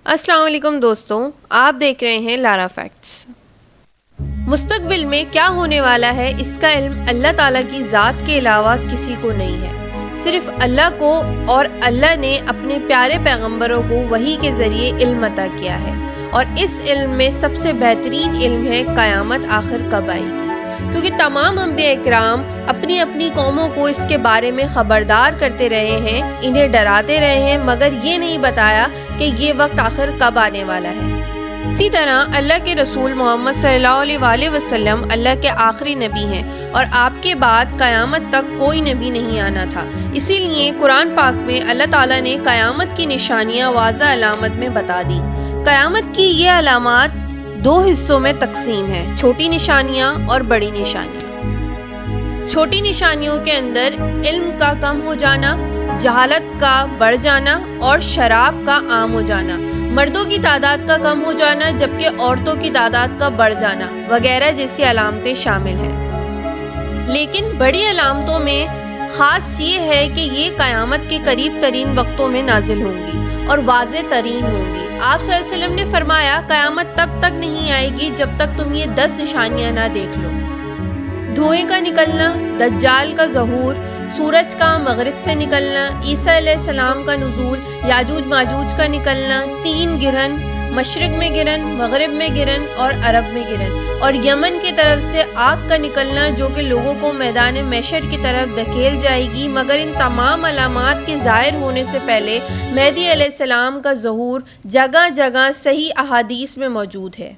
السلام علیکم دوستوں، آپ دیکھ رہے ہیں لارا فیکٹس۔ مستقبل میں کیا ہونے والا ہے اس کا علم اللہ تعالیٰ کی ذات کے علاوہ کسی کو نہیں ہے، صرف اللہ کو، اور اللہ نے اپنے پیارے پیغمبروں کو وحی کے ذریعے علم عطا کیا ہے، اور اس علم میں سب سے بہترین علم ہے قیامت آخر کب آئے گی، کیونکہ تمام انبیاء اکرام اپنی اپنی قوموں کو اس کے بارے میں خبردار کرتے رہے ہیں، انہیں ڈراتے رہے ہیں، مگر یہ نہیں بتایا کہ یہ وقت آخر کب آنے والا ہے۔ اسی طرح اللہ کے رسول محمد صلی اللہ علیہ وآلہ وسلم اللہ کے آخری نبی ہیں، اور آپ کے بعد قیامت تک کوئی نبی نہیں آنا تھا، اسی لیے قرآن پاک میں اللہ تعالیٰ نے قیامت کی نشانیاں واضح علامت میں بتا دی۔ قیامت کی یہ علامات دو حصوں میں تقسیم ہیں، چھوٹی نشانیاں اور بڑی نشانیاں۔ چھوٹی نشانیوں کے اندر علم کا کم ہو جانا، جہالت کا بڑھ جانا اور شراب کا عام ہو جانا، مردوں کی تعداد کا کم ہو جانا جبکہ عورتوں کی تعداد کا بڑھ جانا وغیرہ جیسی علامتیں شامل ہیں۔ لیکن بڑی علامتوں میں خاص یہ ہے کہ یہ قیامت کے قریب ترین وقتوں میں نازل ہوں گی اور واضح ترین ہوں گی۔ آپ صلی اللہ علیہ وسلم نے فرمایا قیامت تب تک نہیں آئے گی جب تک تم یہ 10 نشانیاں نہ دیکھ لو: دھوئیں کا نکلنا، دجال کا ظہور، سورج کا مغرب سے نکلنا، عیسیٰ علیہ السلام کا نزول، یاجوج ماجوج کا نکلنا، 3 گرہن، مشرق میں گرہن، مغرب میں گرہن اور عرب میں گرہن، اور یمن کی طرف سے آگ کا نکلنا جو کہ لوگوں کو میدان محشر کی طرف دھکیل جائے گی۔ مگر ان تمام علامات کے ظاہر ہونے سے پہلے مہدی علیہ السلام کا ظہور جگہ جگہ صحیح احادیث میں موجود ہے۔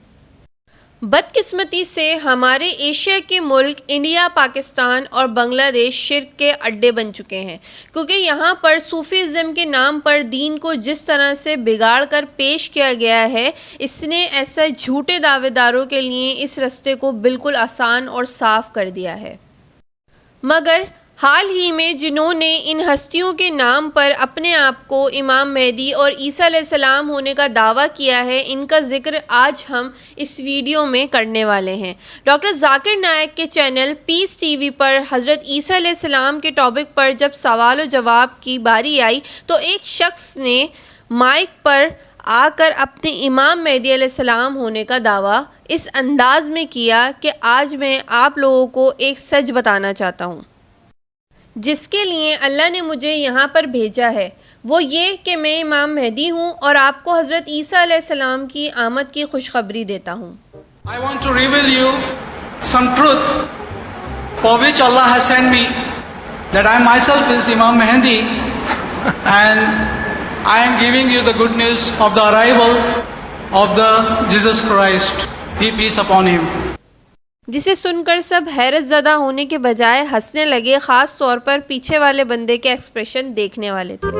بدقسمتی سے ہمارے ایشیا کے ملک انڈیا، پاکستان اور بنگلہ دیش شرک کے اڈے بن چکے ہیں، کیونکہ یہاں پر صوفیزم کے نام پر دین کو جس طرح سے بگاڑ کر پیش کیا گیا ہے، اس نے ایسے جھوٹے دعوے داروں کے لیے اس رستے کو بالکل آسان اور صاف کر دیا ہے۔ مگر حال ہی میں جنہوں نے ان ہستیوں کے نام پر اپنے آپ کو امام مہدی اور عیسیٰ علیہ السلام ہونے کا دعویٰ کیا ہے، ان کا ذکر آج ہم اس ویڈیو میں کرنے والے ہیں۔ ڈاکٹر ذاکر نائک کے چینل پیس ٹی وی پر حضرت عیسیٰ علیہ السلام کے ٹاپک پر جب سوال و جواب کی باری آئی تو ایک شخص نے مائک پر آ کر اپنے امام مہدی علیہ السلام ہونے کا دعویٰ اس انداز میں کیا کہ آج میں آپ لوگوں کو ایک سچ بتانا چاہتا ہوں جس کے لیے اللہ نے مجھے یہاں پر بھیجا ہے، وہ یہ کہ میں امام مہدی ہوں اور آپ کو حضرت عیسیٰ علیہ السلام کی آمد کی خوشخبری دیتا ہوں۔ I want to reveal you some truth for which Allah has sent me, that I myself is Imam Mehdi and I am giving you the good news of the arrival of the Jesus Christ, be peace upon him. جسے سن کر سب حیرت زدہ ہونے کے بجائے ہنسنے لگے، خاص طور پر پیچھے والے بندے کے ایکسپریشن دیکھنے والے تھے۔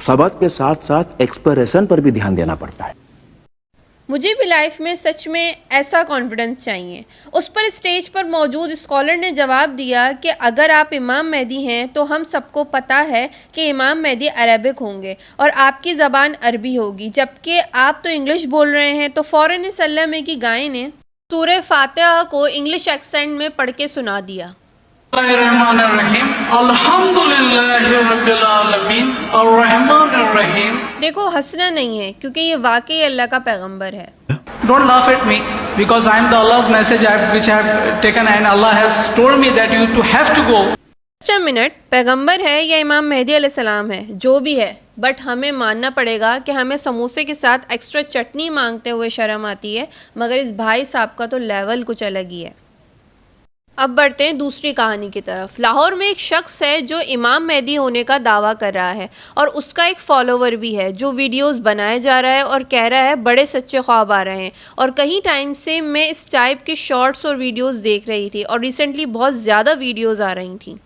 ثبات کے ساتھ ساتھ ایکسپریشن پر بھی دھیان دینا پڑتا ہے۔ مجھے بھی لائف میں سچ میں ایسا کانفیڈنس چاہیے۔ اس پر اسٹیج پر موجود اسکالر نے جواب دیا کہ اگر آپ امام مہدی ہیں تو ہم سب کو پتہ ہے کہ امام مہدی عربک ہوں گے اور آپ کی زبان عربی ہوگی، جبکہ آپ تو انگلش بول رہے ہیں۔ تو فوراً اس اللہ میں کی گائے نے سورہ فاتحہ کو انگلش ایکسنٹ میں پڑھ کے سنا دیا۔ الرحمن الرحیم، الحمدللہ رب العالمین، الرحمن الرحیم۔ دیکھو ہنسنا نہیں ہے کیونکہ یہ واقعی اللہ کا پیغمبر ہے۔ Don't laugh at me because I am the Allah's message which I have taken and Allah has told me that you to have to go. Minute پیغمبر ہے یا امام مہدی علیہ السلام ہے، جو بھی ہے، بٹ ہمیں ماننا پڑے گا کہ ہمیں سموسے کے ساتھ ایکسٹرا چٹنی مانگتے ہوئے شرم آتی ہے، مگر اس بھائی صاحب کا تو لیول کچھ الگ ہی ہے۔ اب بڑھتے ہیں دوسری کہانی کی طرف۔ لاہور میں ایک شخص ہے جو امام مہدی ہونے کا دعویٰ کر رہا ہے، اور اس کا ایک فالوور بھی ہے جو ویڈیوز بنائے جا رہا ہے اور کہہ رہا ہے بڑے سچے خواب آ رہے ہیں۔ اور کئی ٹائم سے میں اس ٹائپ کے شارٹس اور ویڈیوز دیکھ رہی تھی، اور ریسنٹلی بہت زیادہ ویڈیوز آ رہی تھیں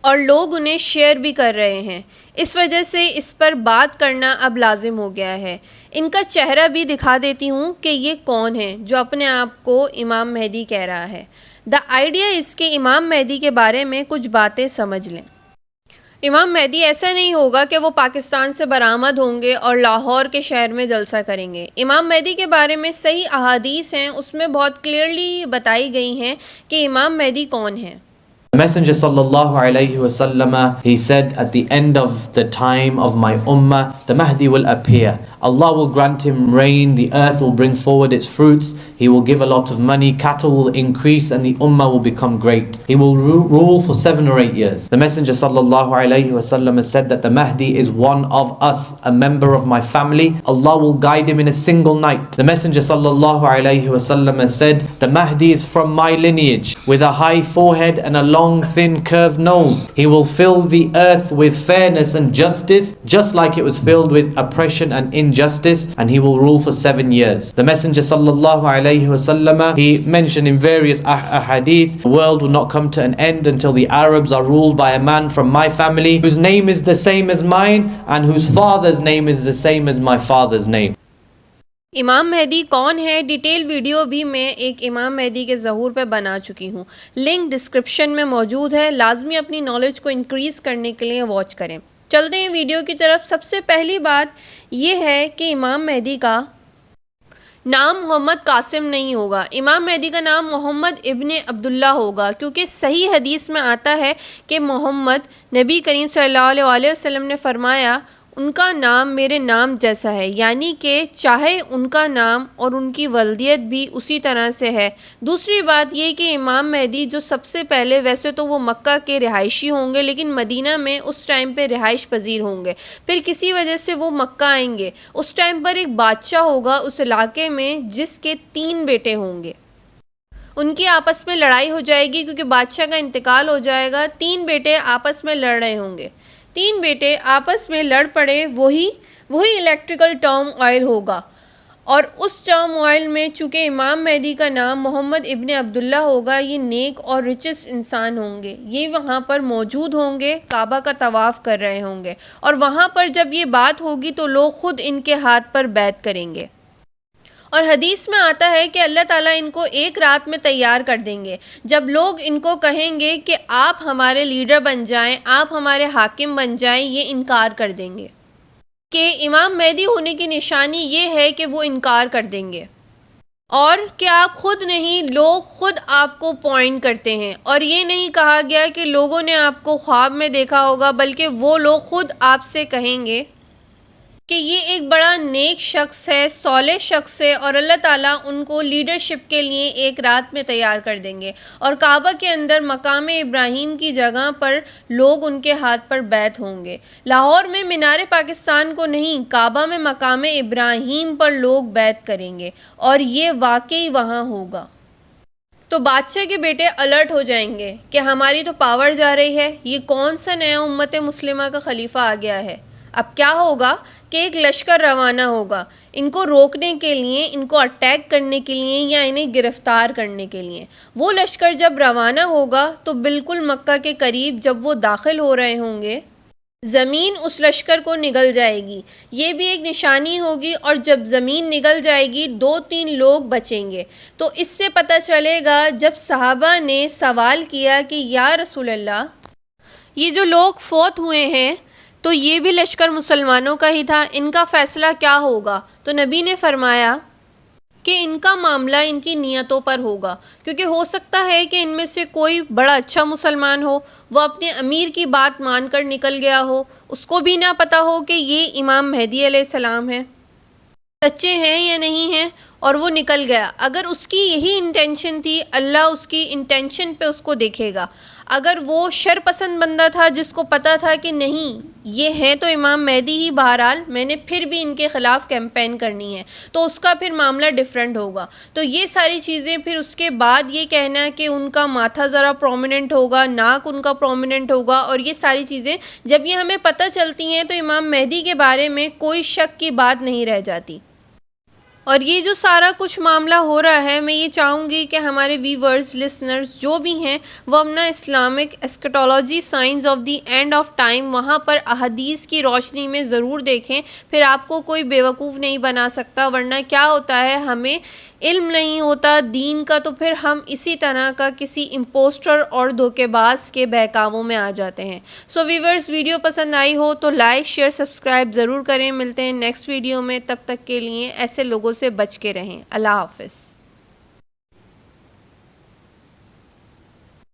اور لوگ انہیں شیئر بھی کر رہے ہیں۔ اس وجہ سے اس پر بات کرنا اب لازم ہو گیا ہے۔ ان کا چہرہ بھی دکھا دیتی ہوں کہ یہ کون ہے جو اپنے آپ کو امام مہدی کہہ رہا ہے۔ دا آئیڈیا اس کے امام مہدی کے بارے میں کچھ باتیں سمجھ لیں۔ امام مہدی ایسا نہیں ہوگا کہ وہ پاکستان سے برآمد ہوں گے اور لاہور کے شہر میں جلسہ کریں گے۔ امام مہدی کے بارے میں صحیح احادیث ہیں، اس میں بہت کلیئرلی بتائی گئی ہیں کہ امام مہدی کون ہیں۔ The Messenger sallallahu alayhi wasallam, he said at the end of the time of my ummah, the Mahdi will appear. Allah will grant him rain, the earth will bring forward its fruits, he will give a lot of money, cattle will increase, and the ummah will become great. He will rule for 7 or 8 years. The Messenger sallallahu alayhi wasallam said that the Mahdi is one of us, a member of my family. Allah will guide him in a single night. The Messenger sallallahu alayhi wasallam said, the Mahdi is from my lineage, with a high forehead and a long thin curved nose. He will fill the earth with fairness and justice, just like it was filled with oppression and injustice, and he will rule for 7 years. The Messenger sallallahu alayhi wasallam, he mentioned in various ahadith, the world will not come to an end until the Arabs are ruled by a man from my family, whose name is the same as mine, and whose father's name is the same as my father's name. امام مہدی کون ہے؟ Detail video بھی میں ایک امام مہدی کے ظہور پہ بنا چکی ہوں، لنک ڈسکرپشن میں موجود ہے، لازمی اپنی نالج کو انکریز کرنے کے لیے واچ کریں۔ چلتے ہیں ویڈیو کی طرف۔ سب سے پہلی بات یہ ہے کہ امام مہدی کا نام محمد قاسم نہیں ہوگا، امام مہدی کا نام محمد ابن عبداللہ ہوگا، کیونکہ صحیح حدیث میں آتا ہے کہ محمد، نبی کریم صلی اللہ علیہ وسلم نے فرمایا ان کا نام میرے نام جیسا ہے، یعنی کہ چاہے ان کا نام اور ان کی ولدیت بھی اسی طرح سے ہے۔ دوسری بات یہ کہ امام مہدی جو سب سے پہلے، ویسے تو وہ مکہ کے رہائشی ہوں گے لیکن مدینہ میں اس ٹائم پہ رہائش پذیر ہوں گے، پھر کسی وجہ سے وہ مکہ آئیں گے۔ اس ٹائم پر ایک بادشاہ ہوگا اس علاقے میں جس کے 3 بیٹے ہوں گے، ان کی آپس میں لڑائی ہو جائے گی کیونکہ بادشاہ کا انتقال ہو جائے گا، 3 بیٹے آپس میں لڑ رہے ہوں گے، 3 بیٹے آپس میں لڑ پڑے، وہی الیکٹریکل ٹرم آئل ہوگا، اور اس ٹرم آئل میں چونکہ امام مہدی کا نام محمد ابن عبداللہ ہوگا، یہ نیک اور ریچسٹ انسان ہوں گے، یہ وہاں پر موجود ہوں گے، کعبہ کا طواف کر رہے ہوں گے، اور وہاں پر جب یہ بات ہوگی تو لوگ خود ان کے ہاتھ پر بیعت کریں گے، اور حدیث میں آتا ہے کہ اللہ تعالیٰ ان کو 1 رات میں تیار کر دیں گے۔ جب لوگ ان کو کہیں گے کہ آپ ہمارے لیڈر بن جائیں، آپ ہمارے حاکم بن جائیں، یہ انکار کر دیں گے، کہ امام مہدی ہونے کی نشانی یہ ہے کہ وہ انکار کر دیں گے، اور کہ آپ خود نہیں، لوگ خود آپ کو پوائنٹ کرتے ہیں، اور یہ نہیں کہا گیا کہ لوگوں نے آپ کو خواب میں دیکھا ہوگا، بلکہ وہ لوگ خود آپ سے کہیں گے کہ یہ ایک بڑا نیک شخص ہے، صالح شخص ہے، اور اللہ تعالیٰ ان کو لیڈرشپ کے لیے 1 رات میں تیار کر دیں گے، اور کعبہ کے اندر مقام ابراہیم کی جگہ پر لوگ ان کے ہاتھ پر بیعت ہوں گے۔ لاہور میں مینار پاکستان کو نہیں، کعبہ میں مقام ابراہیم پر لوگ بیعت کریں گے، اور یہ واقعی وہاں ہوگا۔ تو بادشاہ کے بیٹے الرٹ ہو جائیں گے کہ ہماری تو پاور جا رہی ہے، یہ کون سا نیا امت مسلمہ کا خلیفہ آ گیا ہے۔ اب کیا ہوگا کہ ایک لشکر روانہ ہوگا ان کو روکنے کے لیے، ان کو اٹیک کرنے کے لیے، یا انہیں گرفتار کرنے کے لیے۔ وہ لشکر جب روانہ ہوگا تو بالکل مکہ کے قریب جب وہ داخل ہو رہے ہوں گے، زمین اس لشکر کو نگل جائے گی، یہ بھی ایک نشانی ہوگی، اور جب زمین نگل جائے گی 2-3 لوگ بچیں گے۔ تو اس سے پتہ چلے گا، جب صحابہ نے سوال کیا کہ یا رسول اللہ، یہ جو لوگ فوت ہوئے ہیں تو یہ بھی لشکر مسلمانوں کا ہی تھا، ان کا فیصلہ کیا ہوگا؟ تو نبی نے فرمایا کہ ان کا معاملہ ان کی نیتوں پر ہوگا، کیونکہ ہو سکتا ہے کہ ان میں سے کوئی بڑا اچھا مسلمان ہو، وہ اپنے امیر کی بات مان کر نکل گیا ہو، اس کو بھی نہ پتہ ہو کہ یہ امام مہدی علیہ السلام ہے، سچے ہیں یا نہیں ہیں، اور وہ نکل گیا۔ اگر اس کی یہی انٹینشن تھی، اللہ اس کی انٹینشن پہ اس کو دیکھے گا۔ اگر وہ شر پسند بندہ تھا جس کو پتا تھا کہ نہیں یہ ہیں تو امام مہدی ہی، بہرحال میں نے پھر بھی ان کے خلاف کیمپین کرنی ہے، تو اس کا پھر معاملہ ڈیفرنٹ ہوگا۔ تو یہ ساری چیزیں، پھر اس کے بعد یہ کہنا کہ ان کا ماتھا ذرا پرومیننٹ ہوگا، ناک ان کا پرومیننٹ ہوگا، اور یہ ساری چیزیں جب یہ ہمیں پتہ چلتی ہیں تو امام مہدی کے بارے میں کوئی شک کی بات نہیں رہ جاتی۔ اور یہ جو سارا کچھ معاملہ ہو رہا ہے، میں یہ چاہوں گی کہ ہمارے ویورز، لسنرز جو بھی ہیں، وہ اپنا Islamic eschatology science of the end of time وہاں پر احادیث کی روشنی میں ضرور دیکھیں، پھر آپ کو کوئی بیوقوف نہیں بنا سکتا، ورنہ کیا ہوتا ہے، ہمیں علم نہیں ہوتا دین کا، تو پھر ہم اسی طرح کا کسی امپوسٹر اور دھوکے باز کے بہکاووں میں آ جاتے ہیں۔ سو ویورز، ویڈیو پسند آئی ہو تو لائک، شیئر، سبسکرائب ضرور کریں۔ ملتے ہیں نیکسٹ ویڈیو میں، تب تک کے لیے ایسے لوگوں سے بچ کے رہیں۔ اللہ حافظ۔